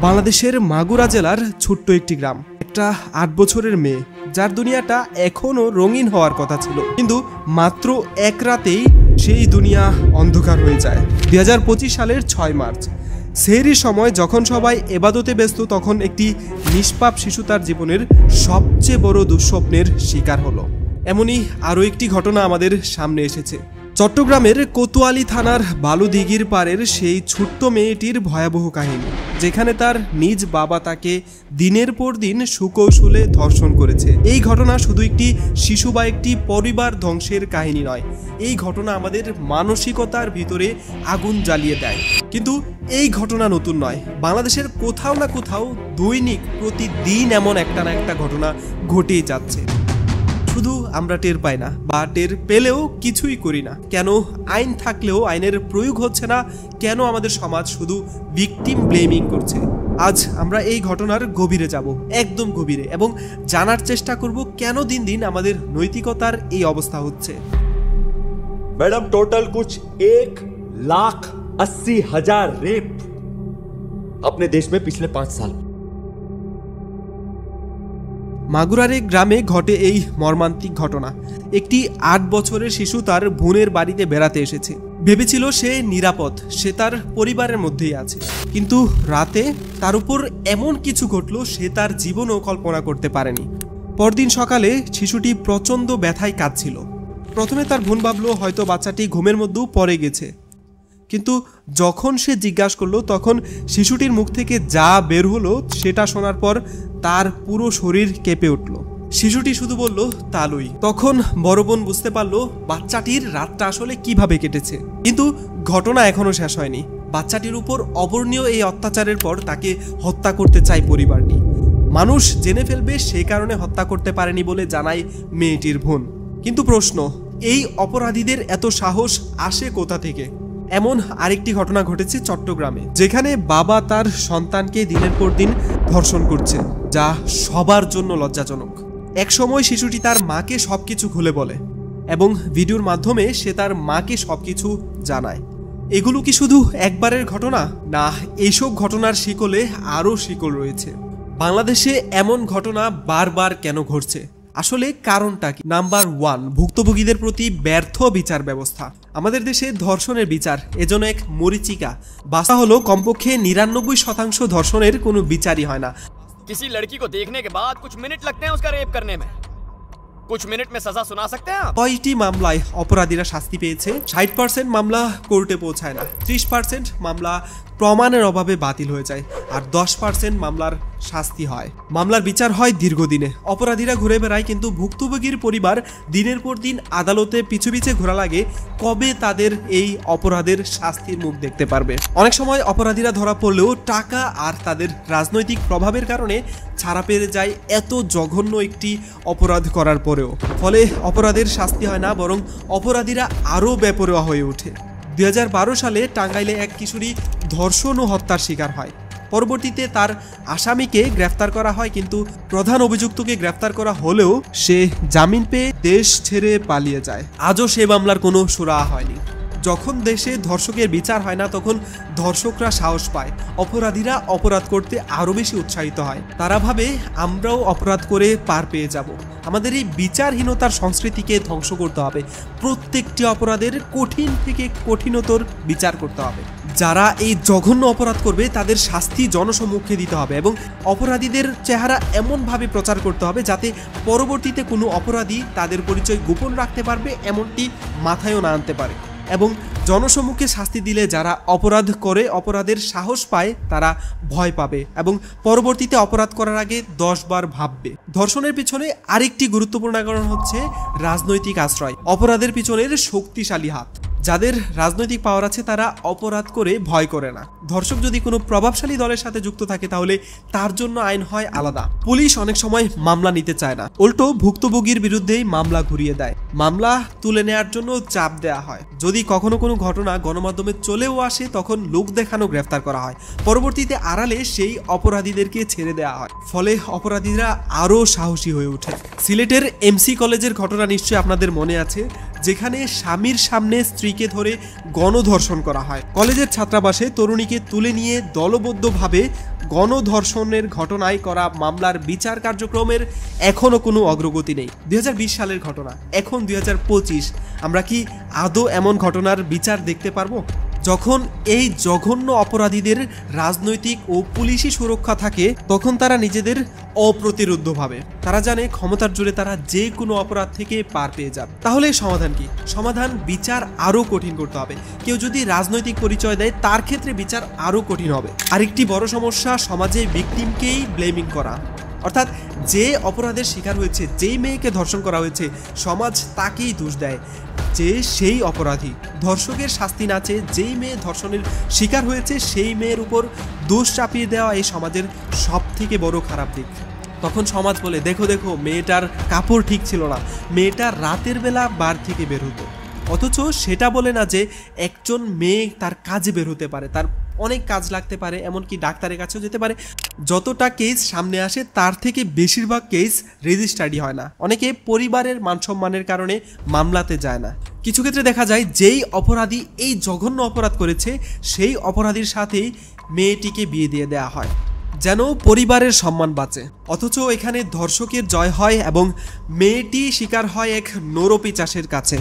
বাংলাদেশের মাগুরা জেলার ছোট্ট একটি গ্রাম, একটা ৮ বছরের মেয়ে যার দুনিয়াটা এখনো রঙিন হওয়ার কথা ছিল, কিন্তু মাত্র এক রাতেই সেই দুনিয়া অন্ধকার হয়ে যায়। ২০২৫ সালের ৬ মার্চ সেহরির সময় যখন সবাই এবাদতে ব্যস্ত, তখন একটি নিষ্পাপ শিশু তার জীবনের সবচেয়ে বড় দুঃস্বপ্নের শিকার হলো। এমনই আরও একটি ঘটনা আমাদের সামনে এসেছে। চট্টগ্রামের কোতোয়ালি থানার বালুদিঘির পাড়ের সেই ছোট্ট মেয়েটির ভয়াবহ কাহিনী, যেখানে তার নিজ বাবা তাকে দিনের পর দিন সুকৌশলে ধর্ষণ করেছে। এই ঘটনা শুধু একটি শিশু বা একটি পরিবার ধ্বংসের কাহিনী নয়, এই ঘটনা আমাদের মানসিকতার ভিতরে আগুন জ্বালিয়ে দেয়। কিন্তু এই ঘটনা নতুন নয়, বাংলাদেশের কোথাও না কোথাও দৈনিক প্রতিদিন এমন একটা না একটা ঘটনা ঘটেই যাচ্ছে, শুধু আমরা টের পাই না, বা টের পেলেও কিছুই করি না। কেন আইন থাকলেও আইনের প্রয়োগ হচ্ছে না? কেন আমাদের সমাজ শুধু ভিকটিম ব্লেমিং করছে? আজ আমরা এই ঘটনার গভীরে যাব, একদম গভীরে, এবং জানার চেষ্টা করব কেন দিন দিন আমাদের নৈতিকতার এই অবস্থা হচ্ছে। मैडम टोटल कुछ 1,80,000 रेप अपने देश में पिछले 5 साल। মাগুরার এক গ্রামে ঘটে এই মর্মান্তিক ঘটনা। একটি ৮ বছরের শিশু তার বোনের বাড়িতে বেড়াতে এসেছে, ভেবেছিল সে নিরাপদ, সে তার পরিবারের মধ্যেই আছে। কিন্তু রাতে তার উপর এমন কিছু ঘটল সে তার জীবনও কল্পনা করতে পারেনি। পরদিন সকালে শিশুটি প্রচণ্ড ব্যথায় কাঁদছিল। প্রথমে তার বোন ভাবল হয়তো বাচ্চাটি ঘুমের মধ্যেও পড়ে গেছে, কিন্তু যখন সে জিজ্ঞাসা করলো তখন শিশুটির মুখ থেকে যা বের হলো সেটা শোনার পর তার পুরো শরীর কেঁপে উঠল। শিশুটি শুধু বলল তালুই। তখন বড় বোন বুঝতে পারলো বাচ্চাটির রাতটা আসলে কিভাবে কেটেছে। কিন্তু ঘটনা এখনো শেষ হয়নি। বাচ্চাটির উপর অবর্ণীয় এই অত্যাচারের পর তাকে হত্যা করতে চায় পরিবারটি। মানুষ জেনে ফেলবে সেই কারণে হত্যা করতে পারেনি বলে জানায় মেয়েটির বোন। কিন্তু প্রশ্ন, এই অপরাধীদের এত সাহস আসে কোথা থেকে? এমন আরেকটি ঘটনা ঘটেছে চট্টগ্রামে, যেখানে বাবা তার সন্তানকে দিনের পর দিন ধর্ষণ করছে, যা সবার জন্য লজ্জাজনক। একসময় শিশুটি তার মাকে সবকিছু খুলে বলে এবং ভিডিওর মাধ্যমে সে তার মাকে সবকিছু জানায়। এগুলো কি শুধু একবারের ঘটনা? না, এইসব ঘটনার শিকলে আরও শিকল রয়েছে। বাংলাদেশে এমন ঘটনা বারবার কেন ঘটছে? আসলে কারণটা কি? নাম্বার 1, ভুক্তভোগীদের প্রতি ব্যর্থ বিচার ব্যবস্থা। আমাদের দেশে ধর্ষণের বিচার এজন্য এক মরিচিকা। বাস্তব হলো কমপক্ষে 99% ধর্ষণের কোনো বিচারই হয় না। किसी लड़की को देखने के बाद कुछ मिनट लगते हैं उसका रेप करने में, कुछ मिनट में सजा सुना सकते हैं आप। কয়টি মামলায় অপরাধীরা শাস্তি পেয়েছে? 60% মামলা কোর্টে পৌঁছায় না, 30% মামলা প্রমাণের অভাবে বাতিল হয়ে যায়, আর 10% মামলার শাস্তি হয়। মামলার বিচার হয় দীর্ঘদিনে। অপরাধীরা ঘুরে বেড়ায়, কিন্তু ভুক্তভোগীর পরিবার দিনের পর দিন আদালতে পিছু পিছে ঘোরা লাগে কবে তাদের এই অপরাধের শাস্তির মুখ দেখতে পারবে। অনেক সময় অপরাধীরা ধরা পড়লেও টাকা আর তাদের রাজনৈতিক প্রভাবের কারণে ছাড়া পেয়ে যায় এত জঘন্য একটি অপরাধ করার পরেও। ফলে অপরাধের শাস্তি হয় না, বরং অপরাধীরা আরও বেপরোয়া হয়ে ওঠে। 2012 সালে টাঙ্গাইলে এক কিশোরী ধর্ষণ ও হত্যার শিকার হয়। পরবর্তীতে তার আসামিকে গ্রেফতার করা হয়, কিন্তু প্রধান অভিযুক্তকে গ্রেফতার করা হলেও সে জামিন পেয়ে দেশ ছেড়ে পালিয়ে যায়। আজও সে মামলার কোনো সুরাহা হয়নি। যখন দেশে ধর্ষকের বিচার হয় না, তখন ধর্ষকরা সাহস পায়, অপরাধীরা অপরাধ করতে আরও বেশি উৎসাহিত হয়। তারা ভাবে আমরাও অপরাধ করে পার পেয়ে যাব। আমাদের এই বিচারহীনতার সংস্কৃতিকে ধ্বংস করতে হবে। প্রত্যেকটি অপরাধের কঠিন থেকে কঠিনতর বিচার করতে হবে। যারা এই জঘন্য অপরাধ করবে তাদের শাস্তি জনসম্মুখে দিতে হবে, এবং অপরাধীদের চেহারা এমনভাবে প্রচার করতে হবে যাতে পরবর্তীতে কোনো অপরাধী তাদের পরিচয় গোপন রাখতে পারবে এমনটি মাথায়ও না আনতে পারে। এবং জনসম্মুখে শাস্তি দিলে যারা অপরাধ করে অপরাধের সাহস পায় তারা ভয় পাবে এবং পরবর্তীতে অপরাধ করার আগে 10 বার ভাববে। ধর্ষণের পিছনে আরেকটি গুরুত্বপূর্ণ কারণ হচ্ছে রাজনৈতিক আশ্রয়। অপরাধের পিছনের শক্তিশালী হাত। যাদের রাজনৈতিক পাওয়ার আছে তারা অপরাধ করে ভয় করে না। ধর্ষক যদি কোনো প্রভাবশালী দলের সাথে যুক্ত থাকে তাহলে তার জন্য আইন হয় আলাদা। পুলিশ অনেক সময় মামলা নিতে চায় না, উল্টো ভুক্তভোগীর বিরুদ্ধেই মামলা ঘুরিয়ে দেয়। মামলা তুলে নেওয়ার জন্য চাপ দেওয়া হয়। যদি কখনো কোনো ঘটনা গণমাধ্যমে চলেও আসে তখন লোক দেখানো গ্রেফতার করা হয়। পরবর্তীতে আড়ালে সেই অপরাধীদেরকে ছেড়ে দেওয়া হয়। ফলে অপরাধীরা আরও সাহসী হয়ে ওঠে। সিলেটের এমসি কলেজের ঘটনা নিশ্চয়ই আপনাদের মনে আছে, যেখানে স্বামীর সামনে স্ত্রীকে ধরে গণধর্ষণ করা হয়। কলেজের ছাত্রাবাসে তরুণীকে তুলে নিয়ে দলবদ্ধভাবে গণধর্ষণের ঘটনায় করা মামলার বিচার কার্যক্রমের এখনও কোনো অগ্রগতি নেই। 2020 সালের ঘটনা, এখন 2025, আমরা কি আদৌ এমন ঘটনার বিচার দেখতে পারবো? যখন এই জঘন্য অপরাধীদের রাজনৈতিক ও পুলিশি সুরক্ষা থাকে তখন তারা নিজেদের অপ্রতিরোধ্যভাবে, তারা জানে ক্ষমতার জোরে তারা যে কোনো অপরাধ থেকে পার পেয়ে যাবে। তাহলে সমাধান কি? সমাধান বিচার আরও কঠিন করতে হবে। কেউ যদি রাজনৈতিক পরিচয় দেয় তার ক্ষেত্রে বিচার আরও কঠিন হবে। আরেকটি বড় সমস্যা সমাজে ভিকটিমকেই ব্লেমিং করা, অর্থাৎ যে অপরাধের শিকার হয়েছে, যেই মেয়েকে ধর্ষণ করা হয়েছে, সমাজ তাকেই দোষ দেয় যে সেই অপরাধী। ধর্ষকের শাস্তি না চেয়ে যেই মেয়ে ধর্ষণের শিকার হয়েছে সেই মেয়ের উপর দোষ চাপিয়ে দেওয়া এই সমাজের সব থেকে বড় খারাপ দিক। তখন সমাজ বলে, দেখো দেখো মেয়েটার কাপড় ঠিক ছিল না, মেয়েটা রাতের বেলা বার থেকে বের হতো। অথচ সেটা বলে না যে একজন মেয়ে তার কাজে বের হতে পারে, তার অনেক কাজ লাগতে পারে, এমনকি ডাক্তারের কাছেও যেতে পারে। যতটা কেস সামনে আসে তার থেকে বেশিরভাগ কেস রেজিস্টার্ডই হয় না। অনেকে পরিবারের মানসম্মানের কারণে মামলাতে যায় না। কিছু ক্ষেত্রে দেখা যায় যেই অপরাধী এই জঘন্য অপরাধ করেছে সেই অপরাধীর সাথেই মেয়েটিকে বিয়ে দিয়ে দেওয়া হয় যেন পরিবারের সম্মান বাঁচে। অথচ এখানে ধর্ষকের জয় হয় এবং মেয়েটি শিকার হয় এক নরপিশাচের কাছে।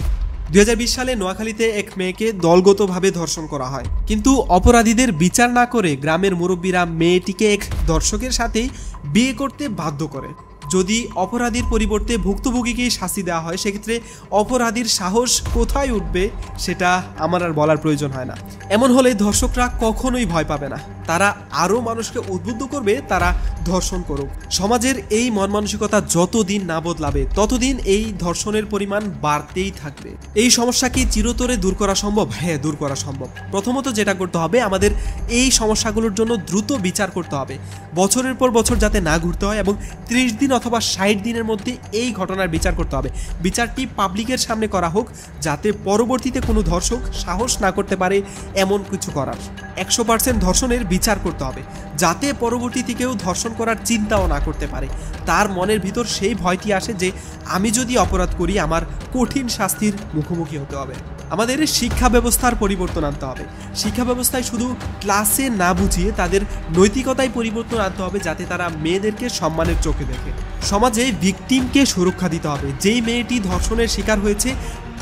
2020 সালে নোয়াখালীতে এক মেয়েকে দলগতভাবে ধর্ষণ করা হয়, কিন্তু অপরাধীদের বিচার না করে গ্রামের মুরব্বীরা মেয়েটিকে এক ধর্ষকের সাথেই বিয়ে করতে বাধ্য করে। যদি অপরাধীর পরিবর্তে ভুক্তভোগীকেই শাস্তি দেওয়া হয় সেক্ষেত্রে অপরাধীর সাহস কোথায় উঠবে সেটা আমার আর বলার প্রয়োজন হয় না। এমন হলে ধর্ষকরা কখনোই ভয় পাবে না, তারা আরও মানুষকে উদ্বুদ্ধ করবে তারা ধর্ষণ করুক। সমাজের এই মন মানসিকতা যতদিন না বদলাবে ততদিন এই ধর্ষণের পরিমাণ বাড়তেই থাকবে। এই সমস্যা কি চিরতরে দূর করা সম্ভব? হ্যাঁ, দূর করা সম্ভব। প্রথমত যেটা করতে হবে, আমাদের এই সমস্যাগুলোর জন্য দ্রুত বিচার করতে হবে, বছরের পর বছর যাতে না ঘুরতে হয়, এবং 30 দিন অথবা 60 দিনের মধ্যে এই ঘটনার বিচার করতে হবে। বিচারটি পাবলিকের সামনে করা হোক যাতে পরবর্তীতে কোনো ধর্ষক সাহস না করতে পারে এমন কিছু করার। 100% ধর্ষণের বিচার করতে হবে যাতে পরবর্তীতে কেউ ধর্ষণ করার চিন্তাও না করতে পারে। তার মনের ভিতর সেই ভয়টি আসে যে আমি যদি অপরাধ করি আমার কঠিন শাস্তির মুখোমুখি হতে হবে। আমাদের শিক্ষা ব্যবস্থার পরিবর্তন আনতে হবে। শিক্ষা ব্যবস্থায় শুধু ক্লাসে না বুঝিয়ে তাদের নৈতিকতায় পরিবর্তন আনতে হবে যাতে তারা মেয়েদেরকে সম্মানের চোখে দেখে। সমাজে ভিকটিমকে সুরক্ষা দিতে হবে। যেই মেয়েটি ধর্ষণের শিকার হয়েছে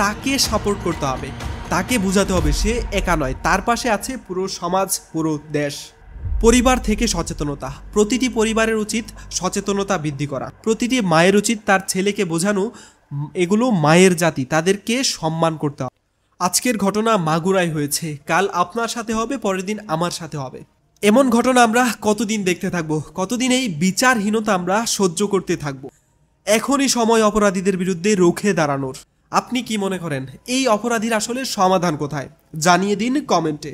তাকে সাপোর্ট করতে হবে, তাকে বোঝাতে হবে সে একা নয়, তার পাশে আছে পুরো সমাজ, পুরো দেশ। পরিবার থেকে সচেতনতা, প্রতিটি পরিবারের উচিত সচেতনতা বৃদ্ধি করা। প্রতিটি মায়ের উচিত তার ছেলেকে বোঝানো এগুলো মায়ের জাতি, তাদেরকে সম্মান করতে হবে। আজকের ঘটনা মাগুরায় হয়েছে, কাল আপনার সাথে হবে, পরের দিন আমার সাথে হবে। এমন ঘটনা আমরা কতদিন দেখতে থাকবো? কতদিন এই বিচারহীনতা আমরা সহ্য করতে থাকবো? এখনই সময় অপরাধীদের বিরুদ্ধে রুখে দাঁড়ানোর। আপনি কি মনে করেন এই অপরাধীর আসলে সমাধান কোথায়? জানিয়ে দিন কমেন্টে।